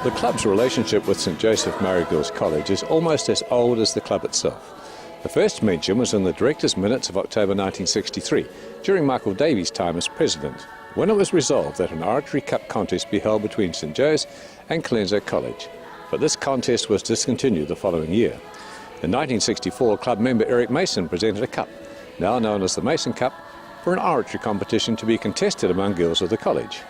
The club's relationship with St Joseph Maori Girls College is almost as old as the club itself. The first mention was in the director's minutes of October 1963, during Michael Davies' time as president, when it was resolved that an Rotary Cup contest be held between St Joe's and Colenso College. But this contest was discontinued the following year. In 1964, club member Eric Mason presented a cup, now known as the Mason Cup, for an oratory competition to be contested among girls of the college.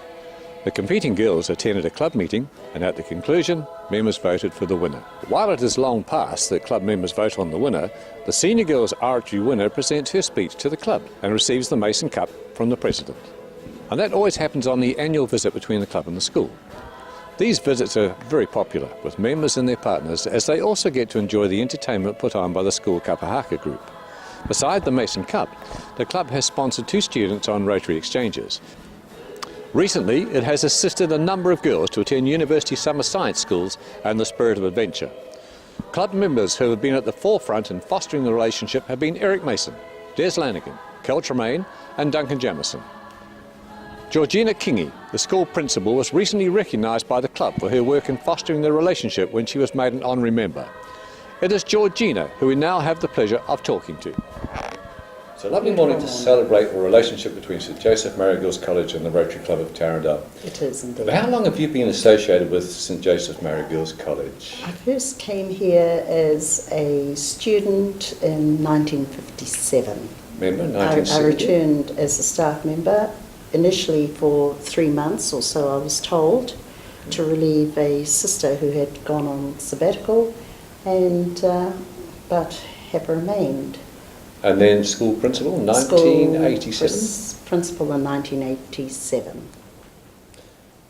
The competing girls attended a club meeting, and at the conclusion, members voted for the winner. While it is long past that club members vote on the winner, the senior girls oratory winner presents her speech to the club and receives the Mason Cup from the president. And that always happens on the annual visit between the club and the school. These visits are very popular with members and their partners, as they also get to enjoy the entertainment put on by the school kapahaka group. Beside the Mason Cup, the club has sponsored 2 students on Rotary exchanges. Recently, it has assisted a number of girls to attend university summer science schools and the spirit of adventure. Club members who have been at the forefront in fostering the relationship have been Eric Mason, Des Lanigan, Kel Tremaine and Duncan Jamison. Georgina Kingi, the school principal, was recently recognised by the club for her work in fostering the relationship when she was made an honorary member. It is Georgina who we now have the pleasure of talking to. It's a lovely morning to celebrate the relationship between St Joseph Maori Girls College and the Rotary Club of Taradale. It is indeed. But how long have you been associated with St Joseph Maori Girls College? I first came here as a student in 1957. Member, 1970? I returned as a staff member, initially for 3 months or so I was told, to relieve a sister who had gone on sabbatical, and but have remained. And then school principal, 1987? Principal in 1987.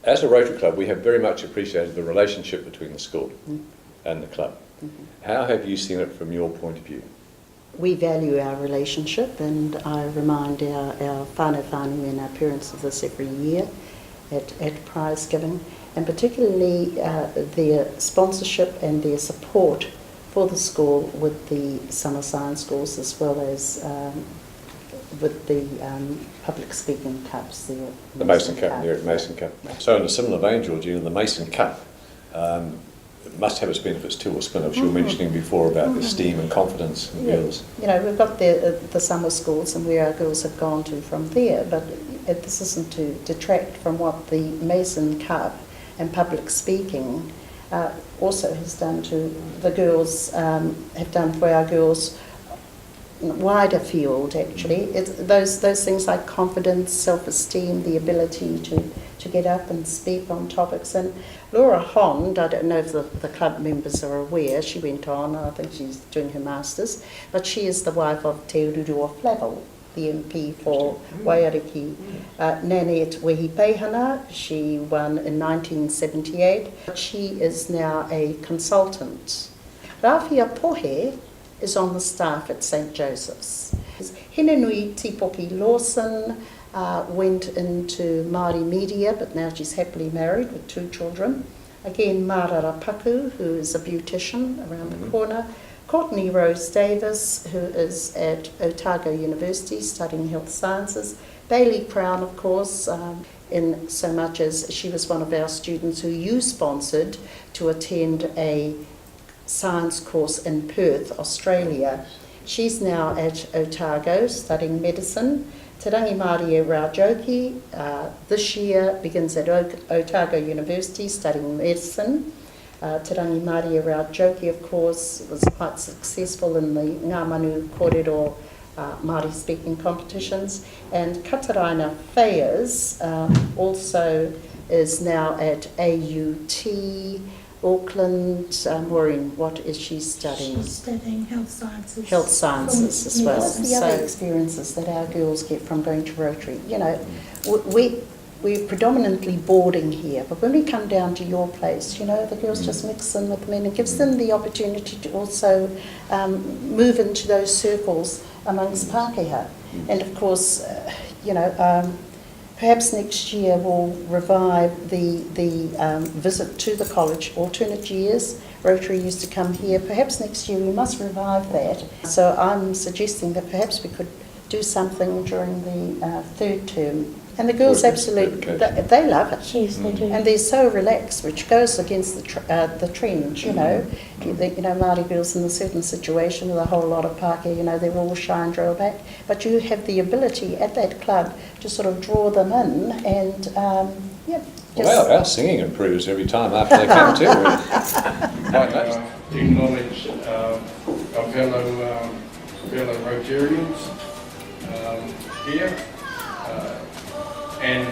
As a Rotary Club, we have very much appreciated the relationship between the school and the club. How have you seen it from your point of view? We value our relationship, and I remind our whānau whānau and our parents of this every year at prize giving, and particularly their sponsorship and their support for the school with the summer science schools, as well as with the public speaking cups. The Mason Cup, the Eric Mason Cup. So in a similar vein, Georgina, the Mason Cup it must have its benefits too, or spin-offs. You were mentioning before about the esteem and confidence in girls. You know, we've got the summer schools and where our girls have gone to from there, but this isn't to detract from what the Mason Cup and public speaking also has done to the girls, have done for our girls in a wider field actually. It's those things like confidence, self-esteem, the ability to get up and speak on topics. And Laura Hond, I don't know if the club members are aware, she went on, I think she's doing her masters, but she is the wife of Te Ururua Flavel, the MP for Waiariki. Nanette Wehi Peihana, she won in 1978. She is now a consultant. Rafia Pohe is on the staff at St Joseph's. Hinenui Tipoki Lawson went into Māori media, but now she's happily married with 2 children. Again, Marara Paku, who is a beautician around the corner. Courtney Rose Davis, who is at Otago University studying health sciences. Bailey Crown, of course, in so much as she was one of our students who you sponsored to attend a science course in Perth, Australia. She's now at Otago studying medicine. Te Rangi Māori Raujoki this year begins at Otago University studying medicine. Te Rangi Māori Raujoki, of course, was quite successful in the Ngā Manu Kōrero Māori speaking competitions. And Kataraina Fayers also is now at AUT, Auckland. Maureen, what is she studying? She's studying health sciences. Health sciences as well. Yes. The other experiences that our girls get from going to Rotary. You know, we're predominantly boarding here, but when we come down to your place, you know, the girls just mix in with the men. It gives them the opportunity to also move into those circles amongst Pākehā. And of course, you know, perhaps next year we'll revive the visit to the college. Alternate years, Rotary used to come here. Perhaps next year we must revive that. So I'm suggesting that perhaps we could do something during the 3rd term And the girls Good absolutely, education. they love it. Yes, they do. And they're so relaxed, which goes against the trend, you know. Māori girls in a certain situation with a whole lot of Pākehā, they're all shy and draw back. But you have the ability at that club to sort of draw them in and, Well, our singing improves every time after they come too. Quite nice. Acknowledge our fellow Rotarians here and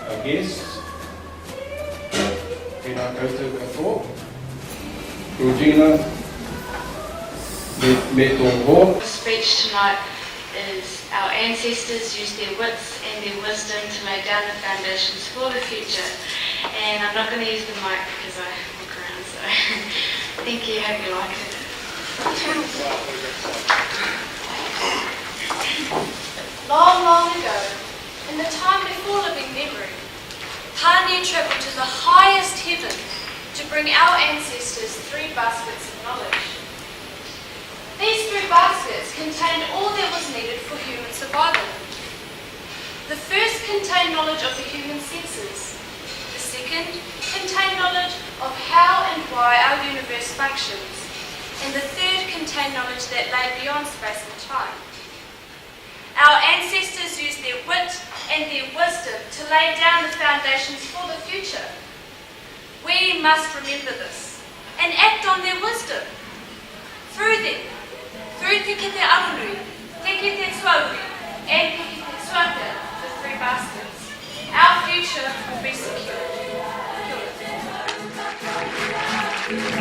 our guests. Tēnā koutou katoa. Georgina, me tō hoa. The speech tonight is our ancestors used their wits and their wisdom to lay down the foundations for the future. And I'm not going to use the mic because I walk around, so thank you, hope you like it. Long, long ago, in the time before living memory, Tāne travelled to the highest heaven to bring our ancestors 3 baskets of knowledge. These 3 baskets contained all that was needed for human survival. The first contained knowledge of the human senses. The second contained knowledge of how and why our universe functions. And the third contained knowledge that lay beyond space and time. Our ancestors used their wit and their wisdom to lay down the foundations for the future. We must remember this and act on their wisdom. Through them, through Te Kete Arunui, Te Kete Tuaui, and Te Kete Tuata, the 3 baskets, our future will be secure. Kia ora.